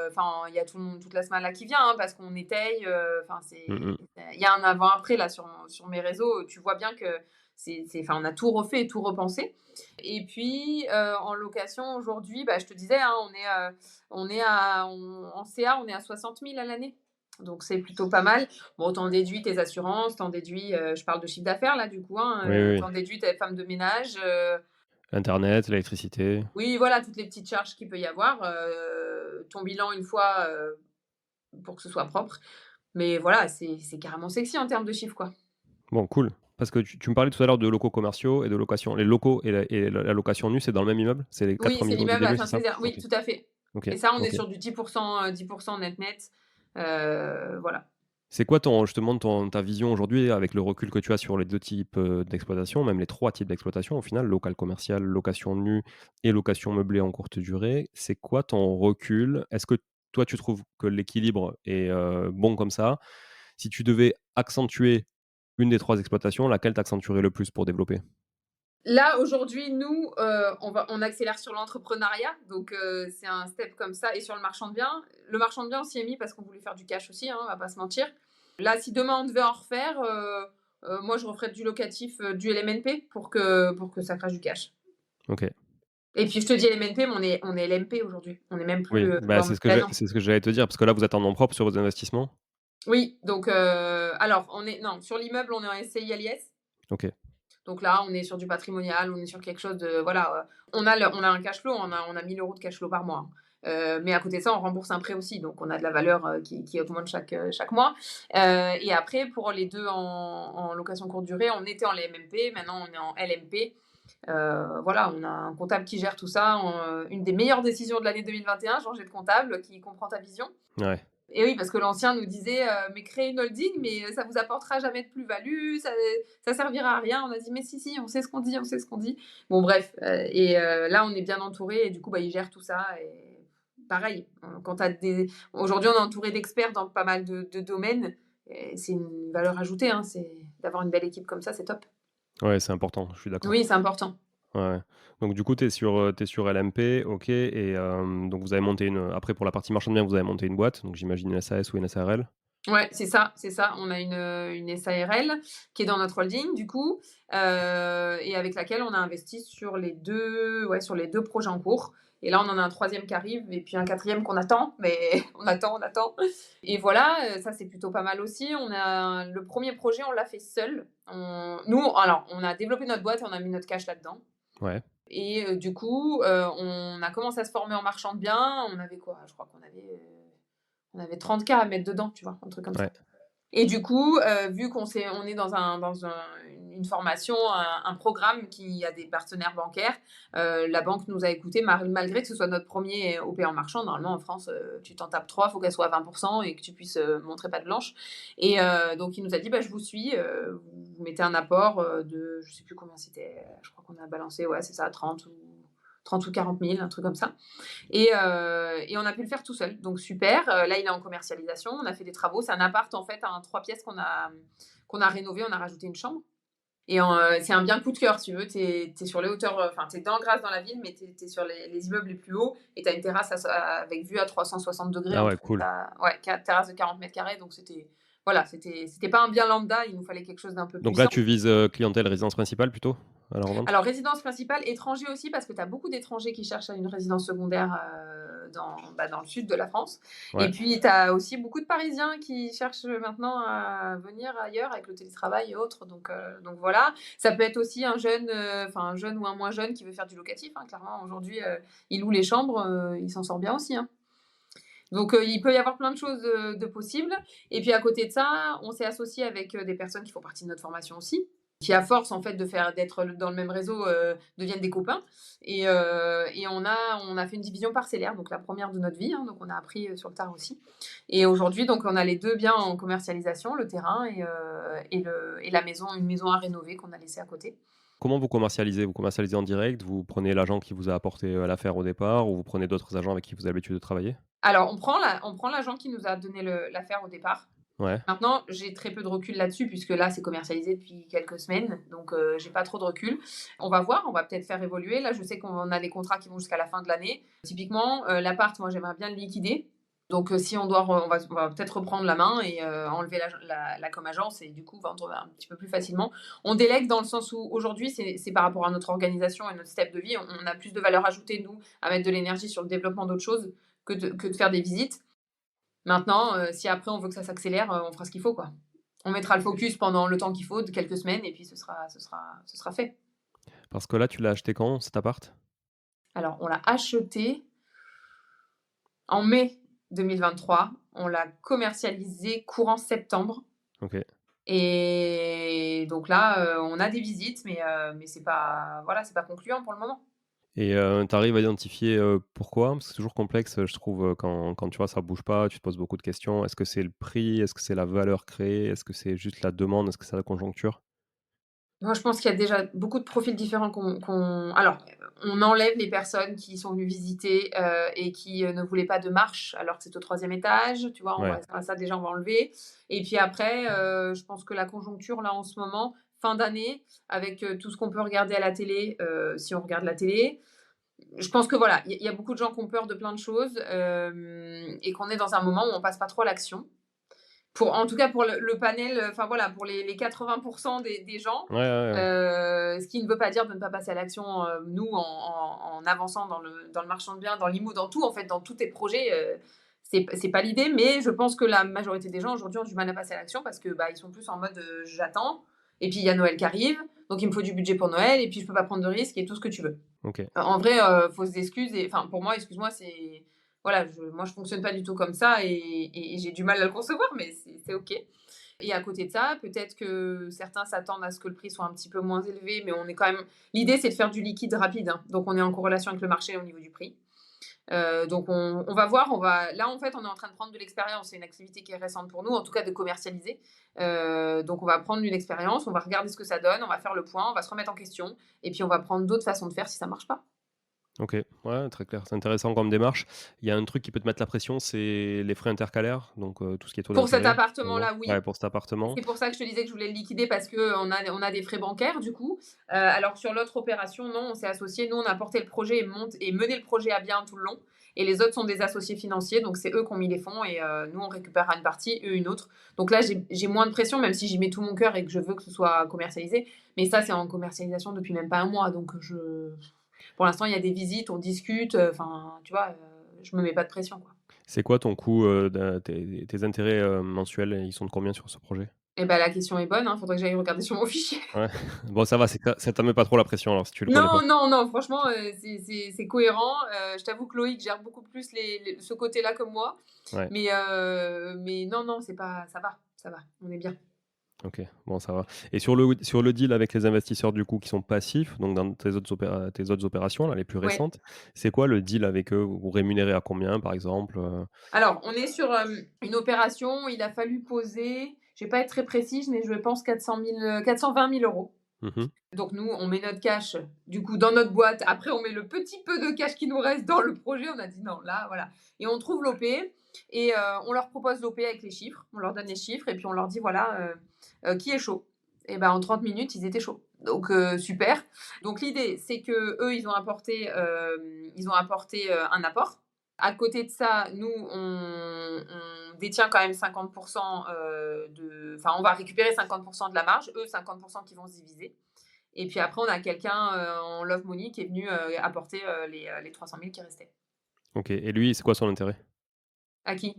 enfin, il y a toute la SMALA qui vient, hein, parce qu'on étaye, enfin, Mmh mh. il y a un avant-après là sur mes réseaux, tu vois bien que enfin, on a tout refait et tout repensé et puis, en location aujourd'hui, bah, je te disais, hein, en CA, on est à 60 000 à l'année. Donc c'est plutôt pas mal. Bon, tu en déduis tes assurances, tu en déduis, je parle de chiffre d'affaires là, du coup, hein, Oui, oui, tu oui. en déduis tes femmes de ménage, Internet, l'électricité. oui, voilà, toutes les petites charges qu'il peut y avoir, ton bilan une fois, pour que ce soit propre. Mais voilà, c'est carrément sexy en termes de chiffres, quoi. Bon, cool. Parce que tu me parlais tout à l'heure de locaux commerciaux et de location. Les locaux et la location nue, c'est dans le même immeuble? C'est les 4 Oui, c'est niveaux du l'immeuble à début, c'est ça? Saint-Césaire. Oui, OK, tout à fait. OK, Et ça, on est OK. sur du 10% net. Voilà. C'est quoi ta vision aujourd'hui avec le recul que tu as sur les 2 types, d'exploitation, même les 3 types d'exploitation au final, local commercial, location nue et location meublée en courte durée? C'est quoi ton recul? Est-ce que toi tu trouves que l'équilibre est, bon comme ça? Si tu devais accentuer une des 3 exploitations, laquelle t'accentuerais le plus pour développer? Là, aujourd'hui, nous, on accélère sur l'entrepreneuriat, donc c'est un step comme ça et sur le marchand de biens. Le marchand de biens, on s'y est mis parce qu'on voulait faire du cash aussi, hein, on va pas se mentir. Là, si demain on devait en refaire, moi je referais du locatif, du LMNP pour que ça crache du cash. OK. Et puis je te dis LMNP, mais on est LMP aujourd'hui. On est même plus, Oui, bah, dans le plan. c'est ce que j'allais te dire parce que là vous êtes en nom propre sur vos investissements? Oui, donc alors non, sur l'immeuble, on est en SCI à l'IS. OK. Donc là, on est sur du patrimonial, on est sur quelque chose de voilà, on a un cash flow, on a 1 000 € de cash flow par mois, hein. Mais à côté de ça, on rembourse un prêt aussi, donc on a de la valeur, qui augmente chaque mois. Et après pour les 2 en location courte durée, on était en LMNP, maintenant on est en LMP. Voilà, on a un comptable qui gère tout ça. Une des meilleures décisions de l'année 2021, changer de comptable qui comprend ta vision. Ouais. Et oui, parce que l'ancien nous disait mais créez une holding, mais ça vous apportera jamais de plus-value, ça servira à rien. On a dit mais si, on sait ce qu'on dit, on sait ce qu'on dit. Bon bref, là on est bien entouré et du coup il gère tout ça. Et pareil, quand aujourd'hui on est entouré d'experts dans pas mal de domaines. Et c'est une valeur ajoutée, hein, c'est d'avoir une belle équipe comme ça, c'est top. Ouais, c'est important, je suis d'accord. Oui, c'est important. Ouais. Donc du coup, tu sur LMP, OK et donc vous avez monté après pour la partie marchand de biens, vous avez monté une boîte, donc j'imagine une SAS ou une SARL? Ouais, c'est ça, c'est ça. On a une SARL qui est dans notre holding du coup, et avec laquelle on a investi sur les 2 projets en cours. Et là, on en a un troisième qui arrive et puis un quatrième qu'on attend, mais on attend. Et voilà, ça c'est plutôt pas mal aussi. Le premier projet, on l'a fait seul. On a développé notre boîte et on a mis notre cash là-dedans. Ouais. Et du coup, on a commencé à se former en marchand de biens. On avait quoi? Je crois on avait 30K à mettre dedans, tu vois? Un truc comme ça. Ouais. Et du coup, vu on est une formation, un programme qui a des partenaires bancaires, la banque nous a écoutés malgré que ce soit notre premier OP en marchand. Normalement, en France, tu t'en tapes 3, il faut qu'elle soit à 20% et que tu puisses montrer patte blanche. Et donc, il nous a dit, bah, je vous suis, vous mettez un apport de, je sais plus combien c'était, je crois qu'on a balancé, ouais, c'est ça, 30 ou 40 000, un truc comme ça. Et on a pu le faire tout seul. Donc super. Là, il est en commercialisation. On a fait des travaux. C'est un appart, en fait, un 3 pièces qu'on a rénové. On a rajouté une chambre. Et c'est un bien coup de cœur, si tu veux. Tu es sur les hauteurs, enfin, tu es dans Grasse, dans la ville, mais tu es sur les immeubles les plus hauts. Et tu as une terrasse avec vue à 360 degrés. Ah En ouais, fait. cool. Ouais, terrasse de 40 mètres carrés. Donc voilà, c'était pas un bien lambda. Il nous fallait quelque chose d'un peu Donc là, puissant. tu vises, clientèle résidence principale plutôt, à la revente? Alors, résidence principale, étranger aussi, parce que tu as beaucoup d'étrangers qui cherchent une résidence secondaire dans le sud de la France. Et Ouais. puis, tu as aussi beaucoup de Parisiens qui cherchent maintenant à venir ailleurs avec le télétravail et autres. Donc voilà. Ça peut être aussi un jeune ou un moins jeune qui veut faire du locatif. Hein. Clairement, aujourd'hui, il loue les chambres, il s'en sort bien aussi. Hein. Donc, il peut y avoir plein de choses de possibles. Et puis, à côté de ça, on s'est associé avec des personnes qui font partie de notre formation aussi, qui à force en fait d'être dans le même réseau deviennent des copains et on a fait une division parcellaire, donc la première de notre vie, hein, donc on a appris sur le tard aussi. Et aujourd'hui donc on a les 2 biens en commercialisation, le terrain et la maison, une maison à rénover qu'on a laissée à côté. Comment vous commercialisez? Vous commercialisez en direct? Vous prenez l'agent qui vous a apporté, l'affaire au départ ou vous prenez d'autres agents avec qui vous avez l'habitude de travailler? Alors on prend l'agent qui nous a donné l'affaire au départ. Ouais. Maintenant, j'ai très peu de recul là-dessus puisque là, c'est commercialisé depuis quelques semaines, donc j'ai pas trop de recul. On va voir, on va peut-être faire évoluer. Là, je sais qu'on a des contrats qui vont jusqu'à la fin de l'année. Typiquement, l'appart, moi, j'aimerais bien le liquider. Donc si on va peut-être reprendre la main et enlever la com agence et du coup vendre un petit peu plus facilement. On délègue dans le sens où aujourd'hui, c'est par rapport à notre organisation et notre step de vie, on a plus de valeur ajoutée, nous, à mettre de l'énergie sur le développement d'autres choses que de faire des visites. Maintenant, si après on veut que ça s'accélère, on fera ce qu'il faut, quoi. On mettra le focus pendant le temps qu'il faut, de quelques semaines, et puis ce sera fait. Parce que là, tu l'as acheté quand, cet appart? Alors, on l'a acheté en mai 2023. On l'a commercialisé courant septembre. OK. Et donc là, on a des visites, mais c'est pas, voilà, c'est pas concluant pour le moment. Et tu arrives à identifier, pourquoi? Parce que c'est toujours complexe, je trouve, quand tu vois, ça bouge pas, tu te poses beaucoup de questions. Est-ce que c'est le prix? Est-ce que c'est la valeur créée? Est-ce que c'est juste la demande? Est-ce que c'est la conjoncture? Moi, je pense qu'il y a déjà beaucoup de profils différents alors, on enlève les personnes qui sont venues visiter, et qui, ne voulaient pas de marche alors que c'est au troisième étage, tu vois? Ouais. Ça déjà, on va enlever et puis après, je pense que la conjoncture, là, en ce moment, fin d'année, avec, tout ce qu'on peut regarder à la télé, si on regarde la télé, je pense que voilà, il y a beaucoup de gens qui ont peur de plein de choses, et qu'on est dans un moment où on passe pas trop à l'action. En tout cas, pour le panel, enfin voilà, pour les 80% des gens, Ouais, ouais, ouais. ce qui ne veut pas dire de ne pas passer à l'action, nous, en avançant dans le marchand de biens, dans l'IMO, dans tout, en fait, dans tous tes projets, c'est pas l'idée, mais je pense que la majorité des gens aujourd'hui ont du mal à passer à l'action parce que, bah, ils sont plus en mode, j'attends et puis il y a Noël qui arrive, donc il me faut du budget pour Noël et puis je peux pas prendre de risques et tout ce que tu veux. OK. En vrai, fausses excuses et enfin pour moi, excuse-moi, c'est voilà, moi je fonctionne pas du tout comme ça et j'ai du mal à le concevoir, mais c'est OK. Et à côté de ça, peut-être que certains s'attendent à ce que le prix soit un petit peu moins élevé, mais on est quand même l'idée, c'est de faire du liquide rapide, hein, donc on est en corrélation avec le marché au niveau du prix. Donc on va voir, là, en fait, on est en train de prendre de l'expérience. C'est une activité qui est récente pour nous, en tout cas de commercialiser. Donc on va prendre une expérience, on va regarder ce que ça donne, on va faire le point, on va se remettre en question et puis on va prendre d'autres façons de faire si ça marche pas. OK, ouais, très clair. C'est intéressant comme démarche. Il y a un truc qui peut te mettre la pression, c'est les frais intercalaires, donc tout ce qui est taux Pour cet d'intérêt, en gros. appartement-là, Ouais, oui. pour cet appartement. C'est pour ça que je te disais que je voulais le liquider parce qu'on a des frais bancaires du coup. Alors que sur l'autre opération, non, on s'est associés. Nous, on a porté le projet et mené le projet à bien tout le long. Et les autres sont des associés financiers, donc c'est eux qui ont mis les fonds et nous, on récupère une partie, eux une autre. Donc là, j'ai moins de pression, même si j'y mets tout mon cœur et que je veux que ce soit commercialisé. Mais ça, c'est en commercialisation depuis même pas un mois. Donc pour l'instant, il y a des visites, on discute. Enfin, tu vois, je me mets pas de pression, quoi. C'est quoi ton coût, tes intérêts, mensuels, ils sont de combien sur ce projet? Et ben la question est bonne, hein, faudrait que j'aille regarder sur mon fichier. Ouais. Bon, ça va, c'est que ça te met pas trop la pression alors si tu le connais pas? Non, non, non, franchement, c'est cohérent. Je t'avoue que Loïc gère beaucoup plus ce côté-là que moi. Ouais, Mais non, non, c'est pas, ça va, on est bien. OK, bon ça va. Et sur le deal avec les investisseurs du coup qui sont passifs, donc dans tes autres opérations là, les plus Ouais. récentes, c'est quoi le deal avec eux? Vous rémunérez à combien par exemple, Alors, on est sur une opération, il a fallu poser, je vais pas être très précise, mais je pense 420 000 euros. Mmh. Donc nous, on met notre cash, du coup, dans notre boîte. Après, on met le petit peu de cash qui nous reste dans le projet. On a dit non, là, voilà. Et on trouve l'OP et on leur propose l'OP avec les chiffres. On leur donne les chiffres et puis on leur dit, voilà, qui est chaud. Et ben en 30 minutes, ils étaient chauds. Donc super. Donc l'idée, c'est que eux, ils ont apporté un apport. À côté de ça, nous, on détient quand même 50% enfin, on va récupérer 50% de la marge, eux 50% qui vont se diviser. Et puis après, on a quelqu'un en Love Money qui est venu apporter les 300 000 qui restaient. OK, et lui, c'est quoi son intérêt? À qui?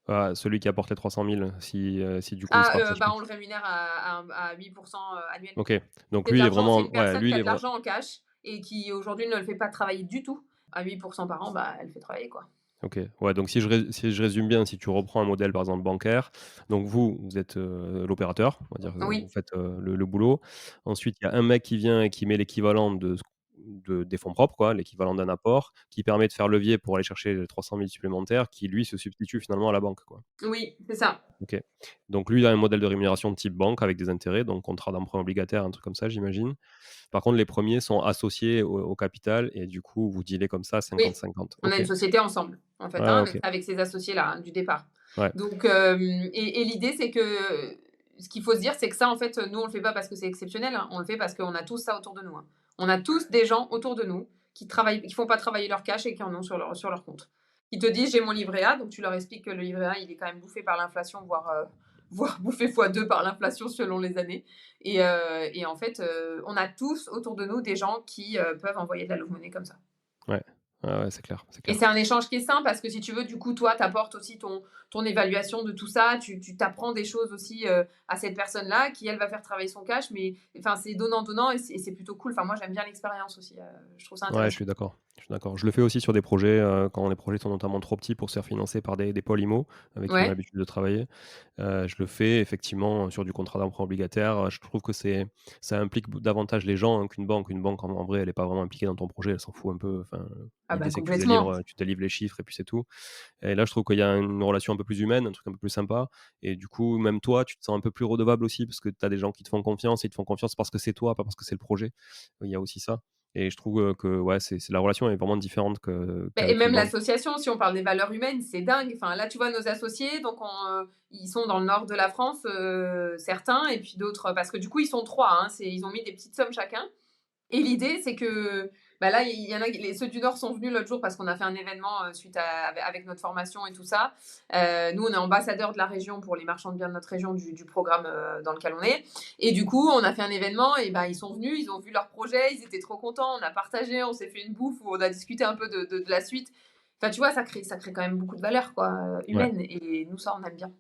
Ah, celui qui apporte les 300 000 si du coup il se Ah, partage pas? bah, on le rémunère à 8% annuel. OK, donc C'est de lui il est l'argent, c'est vraiment une ouais, personne lui qui il a est de vrai l'argent en cash et qui aujourd'hui ne le fait pas travailler du tout. À 8% par an, bah, elle fait travailler quoi. OK, ouais, donc si je résume bien, si tu reprends un modèle par exemple bancaire, donc vous êtes, l'opérateur, on va dire, vous Oui, faites, le boulot. Ensuite, il y a un mec qui vient et qui met l'équivalent des fonds propres quoi, l'équivalent d'un apport, qui permet de faire levier pour aller chercher les 300 000 supplémentaires, qui lui se substitue finalement à la banque quoi. oui, c'est ça. OK. Donc lui, il a un modèle de rémunération de type banque avec des intérêts, donc contrat d'emprunt obligataire, un truc comme ça, j'imagine. Par contre, les premiers sont associés au capital et du coup, vous dealez comme ça Oui, 50-50. on a OK. une société ensemble, en fait, Ouais, hein, OK. avec ces associés-là, hein, du départ. Ouais. Donc, et l'idée, c'est que ce qu'il faut se dire, c'est que ça, en fait, nous, on le fait pas parce que c'est exceptionnel, hein, on le fait parce qu'on a tous ça autour de nous. Hein. On a tous des gens autour de nous qui travaillent, qui font pas travailler leur cash et qui en ont sur leur compte. Ils te disent, j'ai mon livret A, donc tu leur expliques que le livret A, il est quand même bouffé par l'inflation, voire bouffé fois 2 par l'inflation selon les années. Et en fait, on a tous autour de nous des gens qui peuvent envoyer de la love money comme ça. Ouais. Ouais, ouais, c'est clair, c'est Et clair. c'est un échange qui est sain parce que si tu veux, du coup, toi, tu apportes aussi ton évaluation de tout ça. Tu t'apprends des choses aussi à cette personne-là qui, elle, va faire travailler son cash. Mais enfin, c'est donnant-donnant et c'est plutôt cool. Enfin, moi, j'aime bien l'expérience aussi. Je trouve ça Ouais, je intéressant. suis d'accord. Je suis d'accord. Je le fais aussi sur des projets, quand les projets sont notamment trop petits pour se faire financer par des pôles IMO avec qui on a Ouais, l'habitude de travailler. Je le fais effectivement sur du contrat d'emprunt obligataire. Je trouve que ça implique davantage les gens, hein, qu'une banque. Une banque, en vrai, elle est pas vraiment impliquée dans ton projet, elle s'en fout un peu. Enfin, ah l'idée, bah c'est que complètement. tu délivres les chiffres et puis c'est tout. Et là, je trouve qu'il y a une relation un peu plus humaine, un truc un peu plus sympa. Et du coup, même toi, tu te sens un peu plus redevable aussi parce que tu as des gens qui te font confiance et ils te font confiance parce que c'est toi, pas parce que c'est le projet. Il y a aussi ça. Et je trouve que ouais, la relation est vraiment différente Et qu'avec une même banque. l'association, si on parle des valeurs humaines, c'est dingue. Enfin, là, tu vois, nos associés, donc ils sont dans le nord de la France, certains, et puis d'autres, parce que du coup, ils sont trois. Hein, ils ont mis des petites sommes chacun. Et l'idée, c'est que bah là, il y en a, ceux du Nord sont venus l'autre jour parce qu'on a fait un événement suite avec notre formation et tout ça. Nous, on est ambassadeur de la région pour les marchands de biens de notre région du programme dans lequel on est. Et du coup, on a fait un événement et bah, ils sont venus, ils ont vu leur projet, ils étaient trop contents, on a partagé, on s'est fait une bouffe où on a discuté un peu de la suite. Enfin, tu vois, ça crée quand même beaucoup de valeur quoi, Ouais. humaine et nous, ça, on aime bien.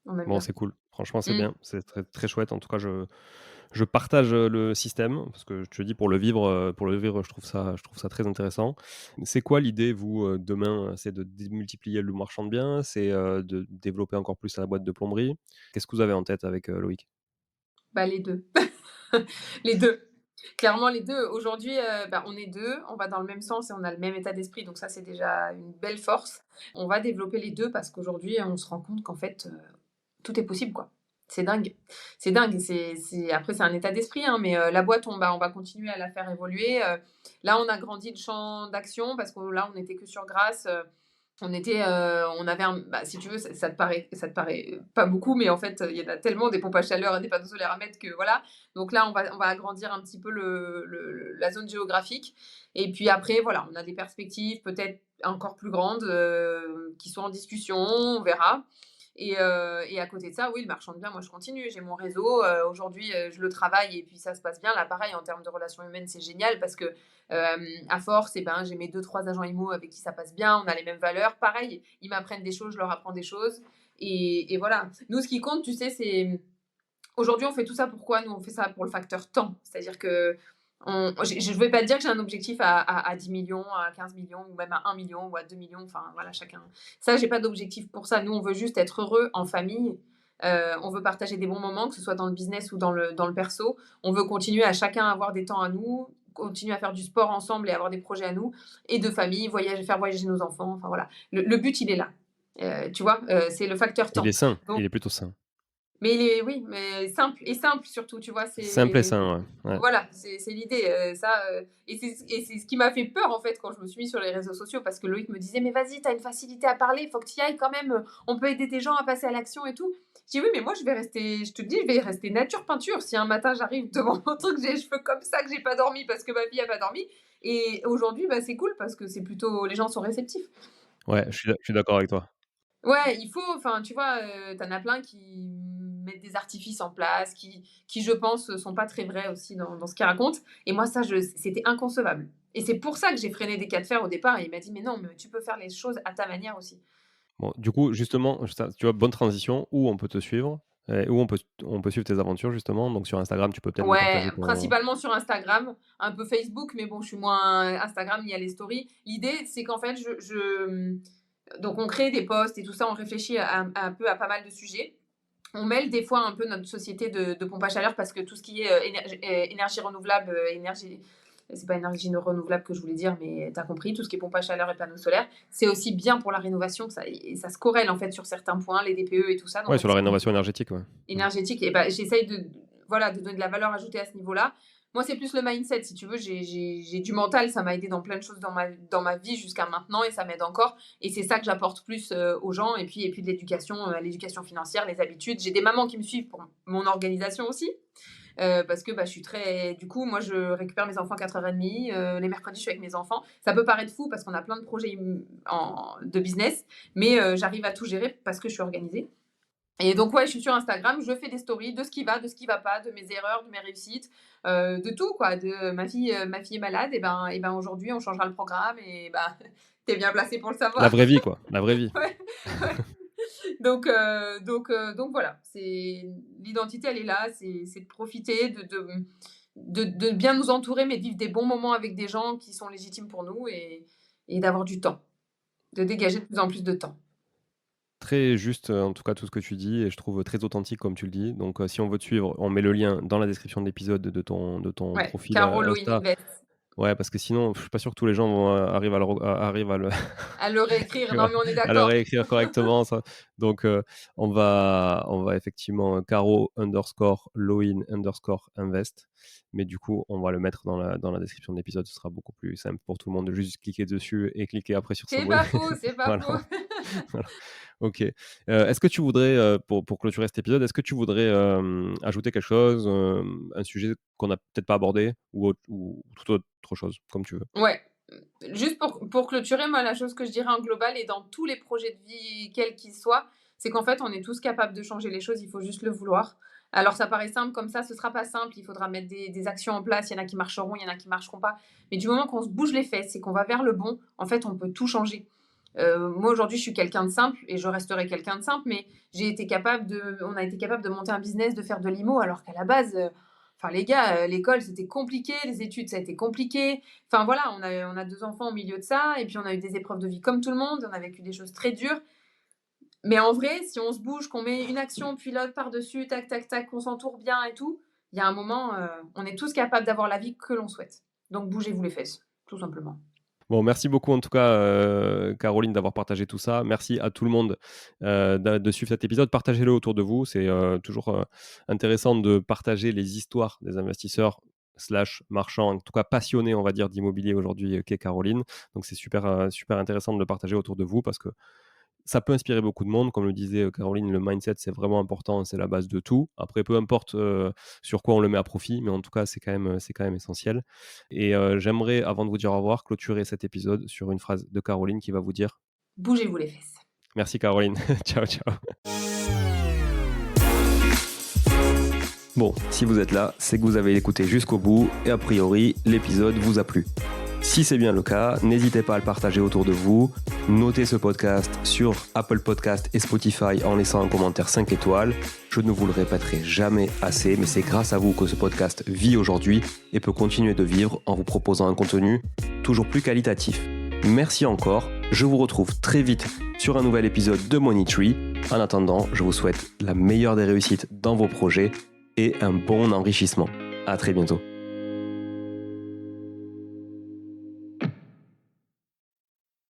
On aime Bon, bien. c'est cool. Franchement, c'est Mmh. bien. C'est très, très chouette. En tout cas, je partage, le système parce que je te dis pour le vivre, je trouve ça très intéressant. C'est quoi l'idée, vous, demain? C'est de démultiplier le marchand de biens? C'est, de développer encore plus la boîte de plomberie? Qu'est-ce que vous avez en tête avec, Loïc? Bah, les 2. Les 2. Clairement les 2. Aujourd'hui, bah, on est 2, on va dans le même sens et on a le même état d'esprit, donc ça, c'est déjà une belle force. On va développer les 2 parce qu'aujourd'hui, on se rend compte qu'en fait, tout est possible, quoi. C'est dingue. C'est dingue. C'est après, c'est un état d'esprit, hein, mais la boîte, on va continuer à la faire évoluer. Là, on a grandi le champ d'action parce que là, on n'était que sur Grasse. On avait un, bah, si tu veux, ça te paraît pas beaucoup, mais en fait, il y en a tellement des pompes à chaleur et des panneaux solaires à mettre que voilà. Donc là, on va agrandir un petit peu la zone géographique. Et puis après, voilà, on a des perspectives peut-être encore plus grandes qui sont en discussion, on verra. Et à côté de ça, oui, le marchand de biens, moi je continue. J'ai mon réseau. Aujourd'hui, je le travaille et puis ça se passe bien. Là, pareil, en termes de relations humaines, c'est génial parce que à force, eh ben, j'ai mes 2-3 agents IMO avec qui ça passe bien. On a les mêmes valeurs. Pareil, ils m'apprennent des choses, je leur apprends des choses. Et voilà. Nous, ce qui compte, tu sais, c'est. Aujourd'hui, on fait tout ça pourquoi? Nous, on fait ça pour le facteur temps. C'est-à-dire que je ne vais pas te dire que j'ai un objectif à 10 millions, à 15 millions, ou même à 1 million, ou à 2 millions. Enfin, voilà, chacun. Ça, j'ai pas d'objectif pour ça. Nous, on veut juste être heureux en famille. On veut partager des bons moments, que ce soit dans le business ou dans le perso. On veut continuer à chacun avoir des temps à nous, continuer à faire du sport ensemble et avoir des projets à nous, et de famille, voyager, faire voyager nos enfants. Enfin, voilà. Le but, il est là. Tu vois, c'est le facteur Il est temps. sain, Donc, il est plutôt sain. mais il est, oui, mais simple et simple surtout, tu vois, Simple et c'est sain, ouais. Ouais. voilà, c'est l'idée, ça, et c'est ce qui m'a fait peur, en fait, quand je me suis mise sur les réseaux sociaux parce que Loïc me disait: «Mais vas-y, tu as une facilité à parler, il faut que tu y ailles quand même, on peut aider des gens à passer à l'action et tout». Je dis: «Oui, mais moi je vais rester, je te dis, je vais rester nature peinture. Si un matin j'arrive devant mon truc, j'ai les cheveux comme ça, que j'ai pas dormi parce que ma fille a pas dormi», et aujourd'hui, bah, c'est cool parce que c'est plutôt, les gens sont réceptifs. Ouais, je suis d'accord avec toi. Ouais, il faut, enfin, tu vois, tu en as plein qui mettent des artifices en place, qui je pense, sont pas très vrais aussi dans ce qu'ils racontent, et moi ça, c'était inconcevable, et c'est pour ça que j'ai freiné des cas de fer au départ, et il m'a dit: «Mais non, mais tu peux faire les choses à ta manière aussi». Bon, du coup, justement, ça, tu vois, bonne transition, où on peut te suivre, où on peut suivre tes aventures, justement. Donc sur Instagram, tu peux peut-être nous Ouais, partager ton. principalement sur Instagram, un peu Facebook, mais bon, je suis moins Instagram, il y a les stories. L'idée, c'est qu'en fait, donc on crée des posts et tout ça, on réfléchit un peu à pas mal de sujets. On mêle des fois un peu notre société de pompe à chaleur parce que tout ce qui est énergie renouvelable, c'est pas énergie renouvelable que je voulais dire, mais tu as compris, tout ce qui est pompe à chaleur et panneaux solaires, c'est aussi bien pour la rénovation. Et ça se corrèle en fait sur certains points, les DPE et tout ça. Donc Ouais, on sur la s'est dit rénovation énergétique, ouais. Mmh. énergétique, et ben j'essaye voilà, de donner de la valeur ajoutée à ce niveau-là. Moi, c'est plus le mindset, si tu veux. J'ai du mental, ça m'a aidé dans plein de choses dans ma vie jusqu'à maintenant, et ça m'aide encore. Et c'est ça que j'apporte plus aux gens. Et puis de l'éducation, l'éducation financière, les habitudes. J'ai des mamans qui me suivent pour mon organisation aussi. Parce que bah, je suis très. Du coup, moi, je récupère mes enfants à 4h30. Les mercredis, je suis avec mes enfants. Ça peut paraître fou parce qu'on a plein de projets de business, mais j'arrive à tout gérer parce que je suis organisée. Et donc, ouais, je suis sur Instagram, je fais des stories de ce qui va pas, de mes erreurs, de mes réussites, de tout, quoi. De ma fille est malade, et ben aujourd'hui, on changera le programme, et ben, tu es bien placé pour le La savoir. vraie vie, quoi, la vraie vie. Ouais, ouais. Donc voilà, l'identité, elle est là, c'est de profiter, de bien nous entourer, mais de vivre des bons moments avec des gens qui sont légitimes pour nous, et d'avoir du temps, de dégager de plus en plus de temps. Très juste, en tout cas, tout ce que tu dis et je trouve très authentique comme tu le dis. Donc, si on veut te suivre, on met le lien dans la description de l'épisode de ton Ouais, profil, Caro Loin Insta. Invest. Ouais, parce que sinon, je suis pas sûr que tous les gens vont, arrivent à le À le réécrire, non, mais on est à le d'accord. réécrire correctement ça. Donc, on va effectivement, Caro_Loin_Invest. Mais du coup, on va le mettre dans la description de l'épisode. Ce sera beaucoup plus simple pour tout le monde de juste cliquer dessus et cliquer après sur C'est s'abonner. pas faux, c'est pas Voilà, faux. voilà. OK. Est-ce que tu voudrais, pour clôturer cet épisode, est-ce que tu voudrais, ajouter quelque chose, un sujet qu'on n'a peut-être pas abordé ou toute autre chose, comme tu veux? Ouais, juste pour clôturer, moi, la chose que je dirais en global et dans tous les projets de vie, quels qu'ils soient, c'est qu'en fait, on est tous capables de changer les choses, il faut juste le vouloir. Alors ça paraît simple comme ça, ce sera pas simple, il faudra mettre des actions en place, il y en a qui marcheront, il y en a qui marcheront pas. Mais du moment qu'on se bouge les fesses et qu'on va vers le bon, en fait, on peut tout changer. Moi, aujourd'hui, je suis quelqu'un de simple et je resterai quelqu'un de simple, mais on a été capable de monter un business, de faire de l'IMO, alors qu'à la base, enfin, les gars, l'école, c'était compliqué, les études, ça a été compliqué. Enfin, voilà, on a 2 enfants au milieu de ça et puis on a eu des épreuves de vie comme tout le monde, on a vécu des choses très dures. Mais en vrai, si on se bouge, qu'on met une action puis l'autre par-dessus, tac, tac, tac, qu'on s'entoure bien et tout, il y a un moment, on est tous capables d'avoir la vie que l'on souhaite. Donc bougez-vous les fesses, tout simplement. Bon, merci beaucoup en tout cas, Caroline, d'avoir partagé tout ça. Merci à tout le monde de suivre cet épisode. Partagez-le autour de vous. C'est toujours intéressant de partager les histoires des investisseurs slash marchands, en tout cas passionnés, on va dire, d'immobilier aujourd'hui, qu'est Caroline. Donc c'est super, super intéressant de le partager autour de vous parce que ça peut inspirer beaucoup de monde. Comme le disait Caroline, le mindset, c'est vraiment important, c'est la base de tout. Après, peu importe sur quoi on le met à profit, mais en tout cas, c'est quand même essentiel. Et j'aimerais, avant de vous dire au revoir, clôturer cet épisode sur une phrase de Caroline qui va vous dire Bougez-vous les fesses. merci Caroline. Ciao, ciao. Bon, si vous êtes là, c'est que vous avez écouté jusqu'au bout et a priori, l'épisode vous a plu. Si c'est bien le cas, n'hésitez pas à le partager autour de vous. Notez ce podcast sur Apple Podcast et Spotify en laissant un commentaire 5 étoiles. Je ne vous le répéterai jamais assez, mais c'est grâce à vous que ce podcast vit aujourd'hui et peut continuer de vivre en vous proposant un contenu toujours plus qualitatif. Merci encore, je vous retrouve très vite sur un nouvel épisode de Money Tree. En attendant, je vous souhaite la meilleure des réussites dans vos projets et un bon enrichissement. À très bientôt.